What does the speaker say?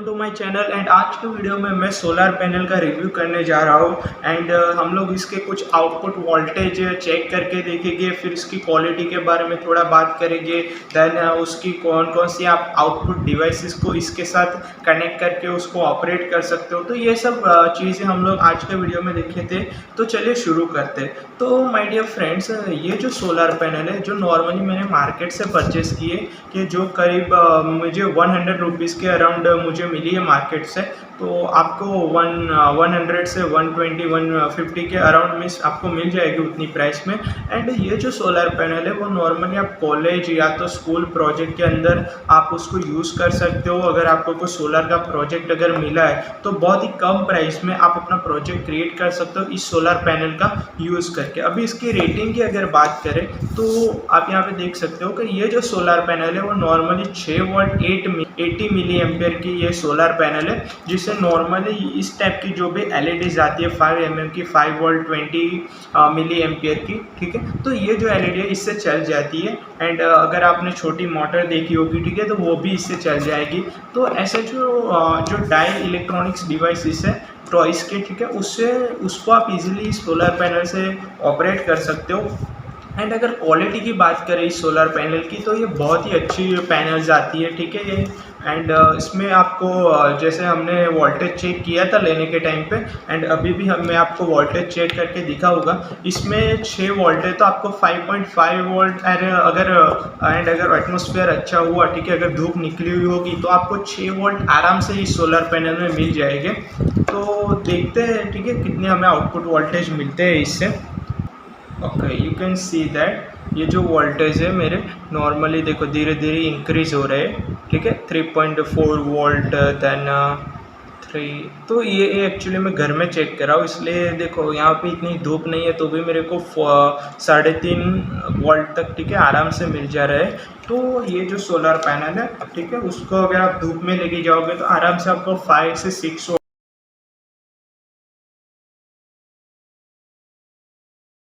Welcome to my channel. And आज के video में मैं सोलर पैनल का रिव्यू करने जा रहा हूँ। एंड हम लोग इसके कुछ आउटपुट वोल्टेज चेक करके देखेंगे, फिर इसकी क्वालिटी के बारे में थोड़ा बात करेंगे। देन उसकी कौन कौन सी आप आउटपुट डिवाइसेस को इसके साथ कनेक्ट करके उसको ऑपरेट कर सकते हो, तो ये सब चीज़ें हम लोग आज के वीडियो में देखे थे। तो चलिए शुरू करते। तो माय डियर फ्रेंड्स, ये जो सोलर पैनल है जो नॉर्मली मैंने मार्केट से परचेस किए, कि जो करीब मुझे 100 रुपीज़ के अराउंड मुझे मिली है मार्केट से। तो आपको 100 से 120 150 के अराउंड में आपको मिल जाएगी उतनी प्राइस में। एंड ये जो सोलर पैनल है वो नॉर्मली आप कॉलेज या तो स्कूल प्रोजेक्ट के अंदर आप उसको यूज़ कर सकते हो। अगर आपको कोई सोलर का प्रोजेक्ट अगर मिला है तो बहुत ही कम प्राइस में आप अपना प्रोजेक्ट क्रिएट कर सकते हो इस सोलर पैनल का यूज़ करके। अभी इसकी रेटिंग की अगर बात करें तो आप यहाँ पे देख सकते हो कि ये जो सोलर पैनल है वो नॉर्मली 6 वोल्ट 80 मिली एम्पेयर की ये सोलर पैनल है, जिससे नॉर्मली इस टाइप की जो भी एलईडीज आती है 5 mm की 5 वोल्ट 20 मिली एम्पेयर की, ठीक है, तो ये जो एलईडी है इससे चल जाती है। एंड अगर आपने छोटी मोटर देखी होगी, ठीक है, तो वो भी इससे चल जाएगी। तो ऐसे जो डायल इलेक्ट्रॉनिक्स डिवाइसेस है टॉयस के, ठीक है, उसको आप इजीली सोलर पैनल से ऑपरेट कर सकते हो। एंड अगर क्वालिटी की बात करें इस सोलर पैनल की, तो ये बहुत ही अच्छी पैनल्स आती है, ठीक है ये। एंड इसमें आपको जैसे हमने वोल्टेज चेक किया था लेने के टाइम पे, एंड अभी भी मैं आपको वोल्टेज चेक करके दिखाऊंगा। इसमें 6 वोल्ट है तो आपको 5.5 वोल्ट अगर एटमॉस्फेयर अच्छा हुआ, ठीक है, अगर धूप निकली हुई होगी तो आपको 6 वोल्ट आराम से इस सोलर पैनल में मिल जाएंगे। तो देखते हैं, ठीक है, कितने हमें आउटपुट वोल्टेज मिलते हैं इससे। Okay, you can see that ये जो वोल्टेज है मेरे नॉर्मली देखो धीरे धीरे इंक्रीज हो रहे हैं, ठीक है, 3.4 वोल्ट देन 3। तो ये एक्चुअली मैं घर में चेक कर रहा हूँ, इसलिए देखो यहाँ पे इतनी धूप नहीं है तो भी मेरे को 3.5 वोल्ट तक, ठीक है, आराम से मिल जा रहा है। तो ये जो सोलर पैनल है, ठीक है, उसको अगर आप धूप में लेके जाओगे तो आराम से आपको 5 से 6